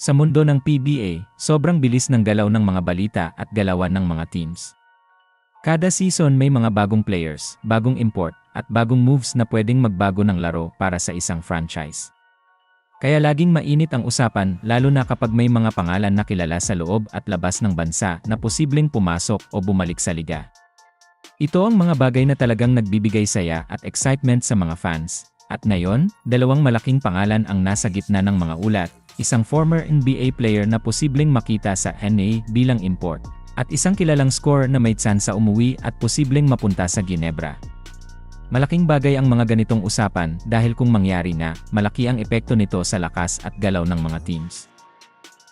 Sa mundo ng PBA, sobrang bilis ng galaw ng mga balita at galawan ng mga teams. Kada season may mga bagong players, bagong import, at bagong moves na pwedeng magbago ng laro para sa isang franchise. Kaya laging mainit ang usapan lalo na kapag may mga pangalan na kilala sa loob at labas ng bansa na posibleng pumasok o bumalik sa liga. Ito ang mga bagay na talagang nagbibigay saya at excitement sa mga fans. At ngayon, dalawang malaking pangalan ang nasa gitna ng mga ulat, isang former NBA player na posibleng makita sa NA bilang import, at isang kilalang scorer na may tsansa umuwi at posibleng mapunta sa Ginebra. Malaking bagay ang mga ganitong usapan dahil kung mangyari na, malaki ang epekto nito sa lakas at galaw ng mga teams.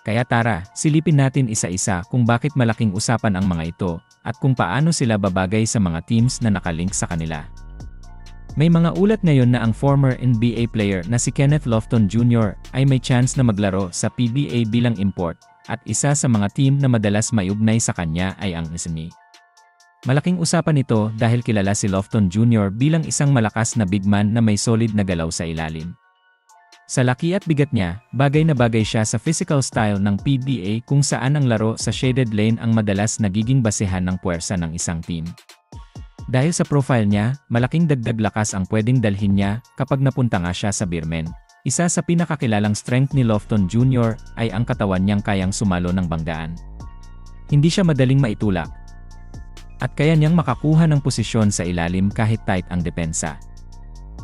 Kaya tara, silipin natin isa-isa kung bakit malaking usapan ang mga ito, at kung paano sila babagay sa mga teams na nakalink sa kanila. May mga ulat ngayon na ang former NBA player na si Kenneth Lofton Jr. ay may chance na maglaro sa PBA bilang import, at isa sa mga team na madalas maiugnay sa kanya ay ang SNI. Malaking usapan ito dahil kilala si Lofton Jr. bilang isang malakas na big man na may solid na galaw sa ilalim. Sa laki at bigat niya, bagay na bagay siya sa physical style ng PBA kung saan ang laro sa shaded lane ang madalas nagiging basehan ng puwersa ng isang team. Dahil sa profile niya, malaking dagdag lakas ang pwedeng dalhin niya kapag napunta nga siya sa Birmen. Isa sa pinakakilalang strength ni Lofton Jr. ay ang katawan niyang kayang sumalo ng banggaan. Hindi siya madaling maitulak, at kaya niyang makakuha ng posisyon sa ilalim kahit tight ang depensa.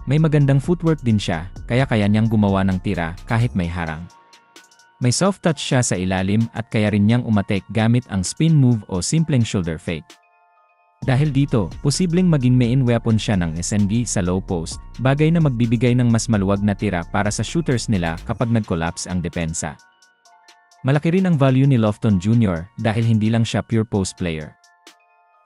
May magandang footwork din siya, kaya niyang gumawa ng tira kahit may harang. May soft touch siya sa ilalim at kaya rin niyang umatek gamit ang spin move o simpleng shoulder fake. Dahil dito, posibleng maging main weapon siya ng SNG sa low post, bagay na magbibigay ng mas maluwag na tira para sa shooters nila kapag nag-collapse ang depensa. Malaki rin ang value ni Lofton Jr. dahil hindi lang siya pure post player.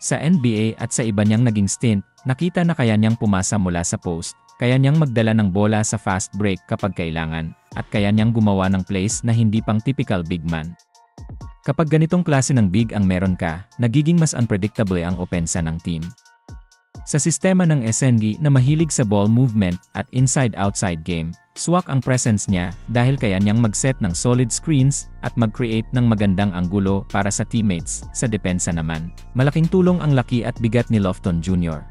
Sa NBA at sa iba niyang naging stint, nakita na kaya niyang pumasa mula sa post, kaya niyang magdala ng bola sa fast break kapag kailangan, at kaya niyang gumawa ng plays na hindi pang typical big man. Kapag ganitong klase ng big ang meron ka, nagiging mas unpredictable ang opensa ng team. Sa sistema ng SNG na mahilig sa ball movement at inside-outside game, swak ang presence niya dahil kaya niyang mag-set ng solid screens at mag-create ng magandang anggulo para sa teammates. Sa depensa naman, malaking tulong ang laki at bigat ni Lofton Jr.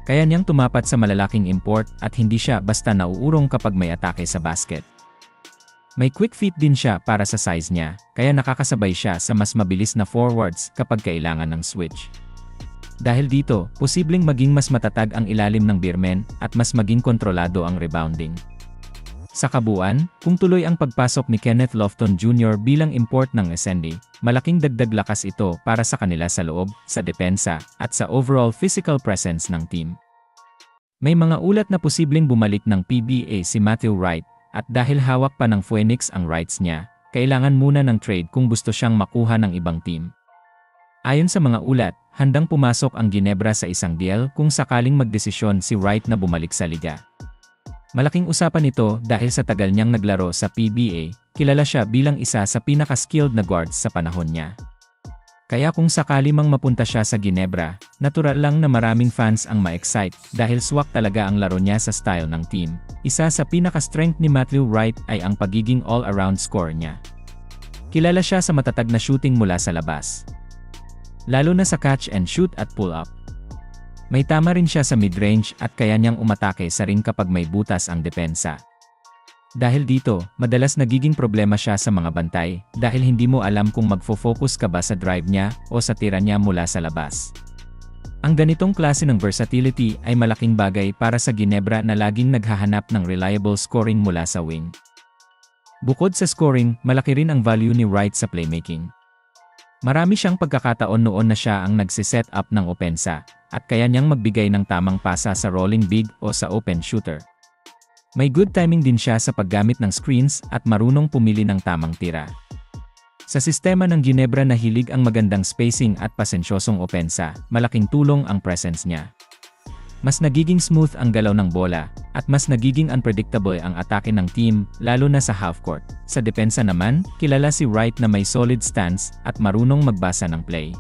Kaya niyang tumapat sa malalaking import at hindi siya basta nauurong kapag may atake sa basket. May quick feet din siya para sa size niya, kaya nakakasabay siya sa mas mabilis na forwards kapag kailangan ng switch. Dahil dito, posibleng maging mas matatag ang ilalim ng Birmen at mas maging kontrolado ang rebounding. Sa kabuuan, kung tuloy ang pagpasok ni Kenneth Lofton Jr. bilang import ng SND, malaking dagdag lakas ito para sa kanila sa loob, sa depensa, at sa overall physical presence ng team. May mga ulat na posibleng bumalik ng PBA si Matthew Wright, at dahil hawak pa ng Phoenix ang rights niya, kailangan muna ng trade kung gusto siyang makuha ng ibang team. Ayon sa mga ulat, handang pumasok ang Ginebra sa isang deal kung sakaling magdesisyon si Wright na bumalik sa liga. Malaking usapan ito dahil sa tagal niyang naglaro sa PBA, kilala siya bilang isa sa pinaka-skilled na guards sa panahon niya. Kaya kung sakali mang mapunta siya sa Ginebra, natural lang na maraming fans ang ma-excite dahil swak talaga ang laro niya sa style ng team. Isa sa pinaka-strength ni Matthew Wright ay ang pagiging all-around scorer niya. Kilala siya sa matatag na shooting mula sa labas, lalo na sa catch and shoot at pull-up. May tama rin siya sa mid-range at kaya niyang umatake sa ring kapag may butas ang depensa. Dahil dito, madalas nagiging problema siya sa mga bantay dahil hindi mo alam kung magfo-focus ka ba sa drive niya o sa tira niya mula sa labas. Ang ganitong klase ng versatility ay malaking bagay para sa Ginebra na laging naghahanap ng reliable scoring mula sa wing. Bukod sa scoring, malaki rin ang value ni Wright sa playmaking. Marami siyang pagkakataon noon na siya ang nagsiset up ng opensa, at kaya niyang magbigay ng tamang pasa sa rolling big o sa open shooter. May good timing din siya sa paggamit ng screens at marunong pumili ng tamang tira. Sa sistema ng Ginebra na hilig ang magandang spacing at pasensyosong opensa, malaking tulong ang presence niya. Mas nagiging smooth ang galaw ng bola, at mas nagiging unpredictable ang atake ng team, lalo na sa half-court. Sa depensa naman, kilala si Wright na may solid stance at marunong magbasa ng play.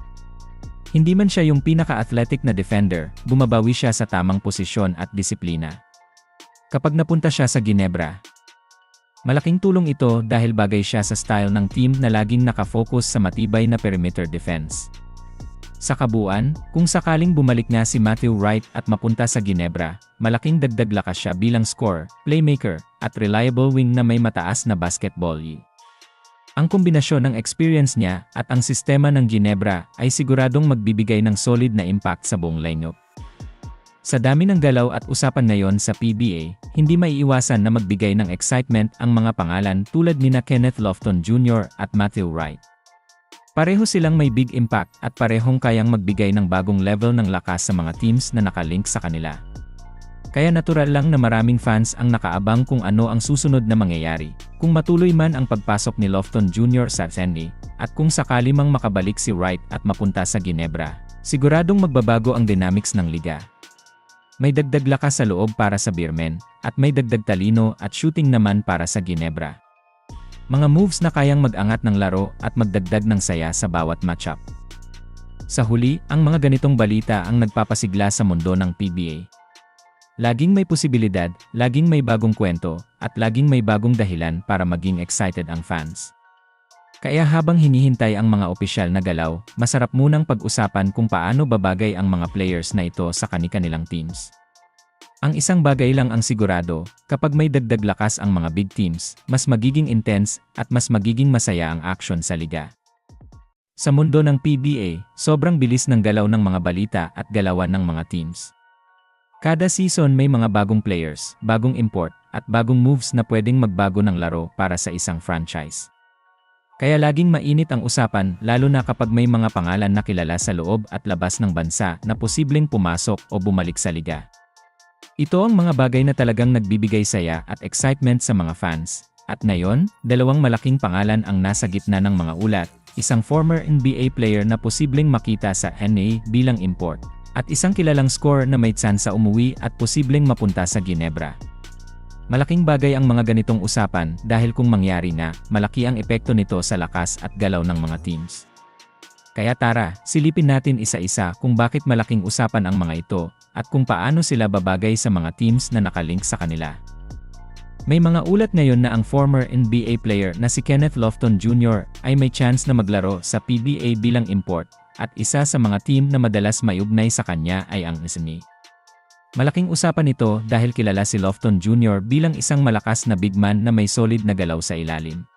Hindi man siya yung pinaka-athletic na defender, bumabawi siya sa tamang posisyon at disiplina. Kapag napunta siya sa Ginebra, Malaking tulong ito dahil bagay siya sa style ng team na laging nakafocus sa matibay na perimeter defense. Sa kabuuan, kung sakaling bumalik nga si Matthew Wright at mapunta sa Ginebra, malaking dagdag lakas siya bilang scorer, playmaker, at reliable wing na may mataas na basketball IQ. Ang kombinasyon ng experience niya at ang sistema ng Ginebra ay siguradong magbibigay ng solid na impact sa buong lineup. Sa dami ng galaw at usapan ngayon sa PBA, hindi maiiwasan na magbigay ng excitement ang mga pangalan tulad nina Kenneth Lofton Jr. at Matthew Wright. Pareho silang may big impact at parehong kayang magbigay ng bagong level ng lakas sa mga teams na nakalink sa kanila. Kaya natural lang na maraming fans ang nakaabang kung ano ang susunod na mangyayari, kung matuloy man ang pagpasok ni Lofton Jr. sa SND, at kung sakali mang makabalik si Wright at mapunta sa Ginebra, siguradong magbabago ang dynamics ng liga. May dagdag lakas sa loob para sa Beermen, at may dagdag talino at shooting naman para sa Ginebra. Mga moves na kayang mag-angat ng laro at magdagdag ng saya sa bawat matchup. Sa huli, ang mga ganitong balita ang nagpapasigla sa mundo ng PBA. Laging may posibilidad, laging may bagong kwento, at laging may bagong dahilan para maging excited ang fans. Kaya habang hinihintay ang mga opisyal na galaw, masarap munang pag-usapan kung paano babagay ang mga players na ito sa kani-kanilang teams. Ang isang bagay lang ang sigurado, kapag may dagdag lakas ang mga big teams, mas magiging intense at mas magiging masaya ang action sa liga. Sa mundo ng PBA, sobrang bilis ng galaw ng mga balita at galawan ng mga teams. Kada season may mga bagong players, bagong import, at bagong moves na pwedeng magbago ng laro para sa isang franchise. Kaya laging mainit ang usapan lalo na kapag may mga pangalan na kilala sa loob at labas ng bansa na posibleng pumasok o bumalik sa liga. Ito ang mga bagay na talagang nagbibigay saya at excitement sa mga fans. At ngayon, dalawang malaking pangalan ang nasa gitna ng mga ulat, isang former NBA player na posibleng makita sa NA bilang import, at isang kilalang scorer na may tsansa umuwi at posibleng mapunta sa Ginebra. Malaking bagay ang mga ganitong usapan dahil kung mangyari na, malaki ang epekto nito sa lakas at galaw ng mga teams. Kaya tara, silipin natin isa-isa kung bakit malaking usapan ang mga ito, at kung paano sila babagay sa mga teams na nakalink sa kanila. May mga ulat ngayon na ang former NBA player na si Kenneth Lofton Jr. ay may chance na maglaro sa PBA bilang import, at isa sa mga team na madalas maiugnay sa kanya ay ang SNA. Malaking usapan ito dahil kilala si Lofton Jr. bilang isang malakas na big man na may solid na galaw sa ilalim.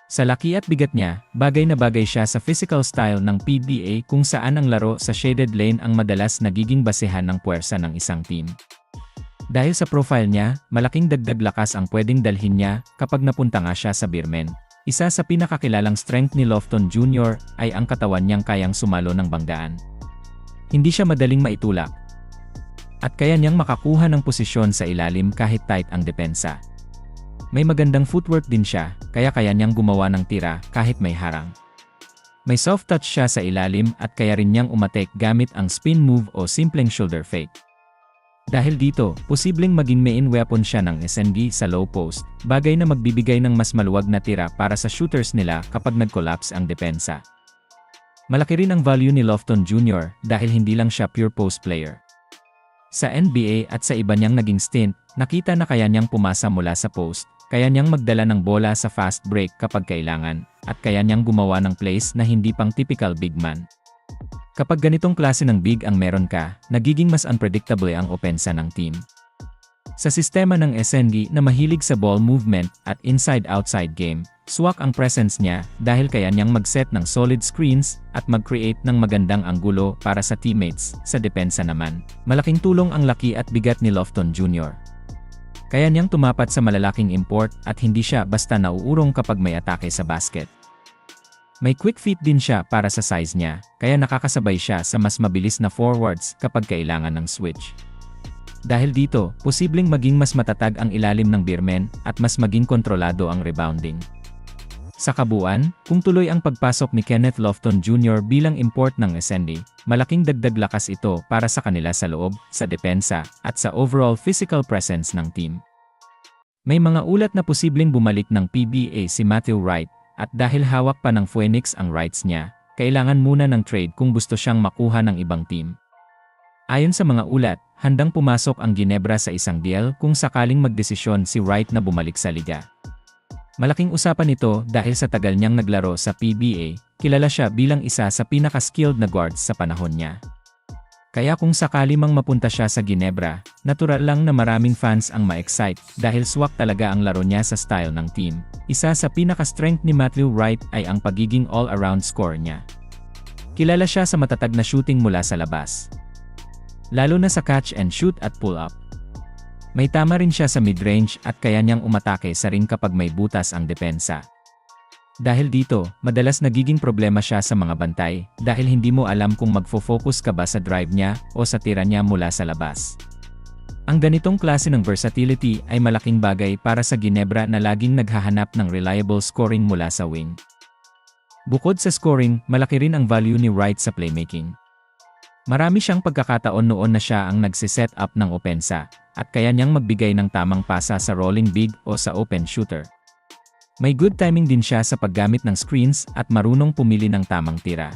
Sa laki at bigat niya, bagay na bagay siya sa physical style ng PBA kung saan ang laro sa shaded lane ang madalas nagiging basehan ng puwersa ng isang team. Dahil sa profile niya, malaking dagdag lakas ang pwedeng dalhin niya kapag napunta nga siya sa Beermen. Isa sa pinakakilalang strength ni Lofton Jr. ay ang katawan niyang kayang sumalo ng banggaan. Hindi siya madaling maitulak, at kaya niyang makakuha ng posisyon sa ilalim kahit tight ang depensa. May magandang footwork din siya, kaya niyang gumawa ng tira kahit may harang. May soft touch siya sa ilalim at kaya rin niyang umatek gamit ang spin move o simpleng shoulder fake. Dahil dito, posibleng maging main weapon siya ng SNG sa low post, bagay na magbibigay ng mas maluwag na tira para sa shooters nila kapag nag-collapse ang depensa. Malaki rin ang value ni Lofton Jr. dahil hindi lang siya pure post player. Sa NBA at sa iba niyang naging stint, nakita na kaya niyang pumasa mula sa post, kaya niyang magdala ng bola sa fast break kapag kailangan, at kaya niyang gumawa ng plays na hindi pang typical big man. Kapag ganitong klase ng big ang meron ka, nagiging mas unpredictable ang opensa ng team. Sa sistema ng SNG na mahilig sa ball movement at inside-outside game, swak ang presence niya dahil kaya niyang mag-set ng solid screens at mag-create ng magandang anggulo para sa teammates. Sa depensa naman, malaking tulong ang laki at bigat ni Lofton Jr. Kaya niyang tumapat sa malalaking import at hindi siya basta nauurong kapag may atake sa basket. May quick feet din siya para sa size niya, kaya nakakasabay siya sa mas mabilis na forwards kapag kailangan ng switch. Dahil dito, posibleng maging mas matatag ang ilalim ng Beermen at mas maging kontrolado ang rebounding. Sa kabuuan, kung tuloy ang pagpasok ni Kenneth Lofton Jr. bilang import ng SND, malaking dagdag lakas ito para sa kanila sa loob, sa depensa, at sa overall physical presence ng team. May mga ulat na posibleng bumalik ng PBA si Matthew Wright, at dahil hawak pa ng Phoenix ang rights niya, kailangan muna ng trade kung gusto siyang makuha ng ibang team. Ayon sa mga ulat, handang pumasok ang Ginebra sa isang deal kung sakaling magdesisyon si Wright na bumalik sa liga. Malaking usapan ito dahil sa tagal niyang naglaro sa PBA, kilala siya bilang isa sa pinaka-skilled na guards sa panahon niya. Kaya kung sakali mang mapunta siya sa Ginebra, natural lang na maraming fans ang ma-excite dahil swak talaga ang laro niya sa style ng team. Isa sa pinaka-strength ni Matthew Wright ay ang pagiging all-around scorer niya. Kilala siya sa matatag na shooting mula sa labas, lalo na sa catch and shoot at pull-up. May tama rin siya sa mid-range at kaya niyang umatake sa ring kapag may butas ang depensa. Dahil dito, madalas nagiging problema siya sa mga bantay dahil hindi mo alam kung magfo-focus ka ba sa drive niya o sa tira niya mula sa labas. Ang ganitong klase ng versatility ay malaking bagay para sa Ginebra na laging naghahanap ng reliable scoring mula sa wing. Bukod sa scoring, malaki rin ang value ni Wright sa playmaking. Marami siyang pagkakataon noon na siya ang nagsiset up ng opensa at kaya niyang magbigay ng tamang pasa sa rolling big o sa open shooter. May good timing din siya sa paggamit ng screens at marunong pumili ng tamang tira.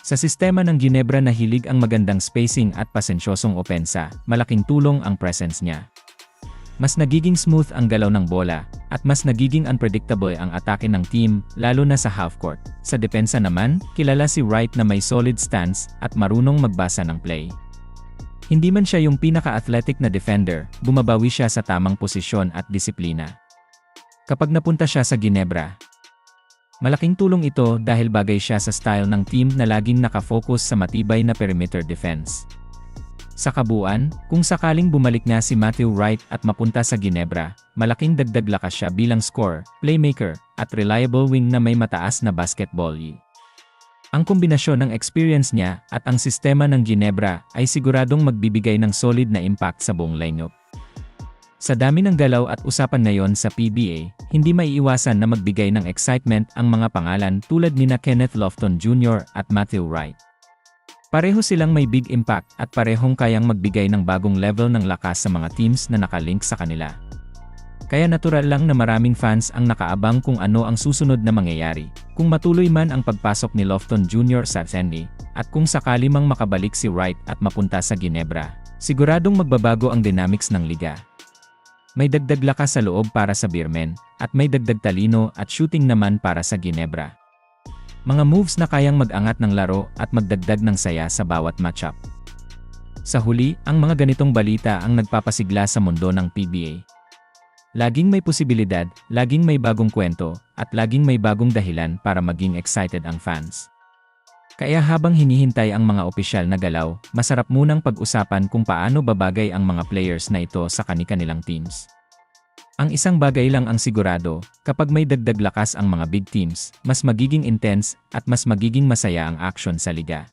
Sa sistema ng Ginebra na hilig ang magandang spacing at pasensyosong opensa, malaking tulong ang presence niya. Mas nagiging smooth ang galaw ng bola, at mas nagiging unpredictable ang atake ng team, lalo na sa half-court. Sa depensa naman, kilala si Wright na may solid stance at marunong magbasa ng play. Hindi man siya yung pinaka-athletic na defender, bumabawi siya sa tamang posisyon at disiplina. Kapag napunta siya sa Ginebra, malaking tulong ito dahil bagay siya sa style ng team na laging nakafocus sa matibay na perimeter defense. Sa kabuuan, kung sakaling bumalik na si Matthew Wright at mapunta sa Ginebra, malaking dagdag lakas siya bilang scorer, playmaker, at reliable wing na may mataas na basketball IQ. Ang kombinasyon ng experience niya at ang sistema ng Ginebra ay siguradong magbibigay ng solid na impact sa buong lineup. Sa dami ng galaw at usapan ngayon sa PBA, hindi maiiwasan na magbigay ng excitement ang mga pangalan tulad nina Kenneth Lofton Jr. at Matthew Wright. Pareho silang may big impact at parehong kayang magbigay ng bagong level ng lakas sa mga teams na nakalink sa kanila. Kaya natural lang na maraming fans ang nakaabang kung ano ang susunod na mangyayari, kung matuloy man ang pagpasok ni Lofton Jr. sa NBA, at kung sakali mang makabalik si Wright at mapunta sa Ginebra, siguradong magbabago ang dynamics ng liga. May dagdag lakas sa loob para sa Beermen, at may dagdag talino at shooting naman para sa Ginebra. Mga moves na kayang mag-angat ng laro at magdagdag ng saya sa bawat matchup. Sa huli, ang mga ganitong balita ang nagpapasigla sa mundo ng PBA. Laging may posibilidad, laging may bagong kwento, at laging may bagong dahilan para maging excited ang fans. Kaya habang hinihintay ang mga opisyal na galaw, masarap munang pag-usapan kung paano babagay ang mga players na ito sa kani-kanilang teams. Ang isang bagay lang ang sigurado, kapag may dagdag lakas ang mga big teams, mas magiging intense at mas magiging masaya ang aksyon sa liga.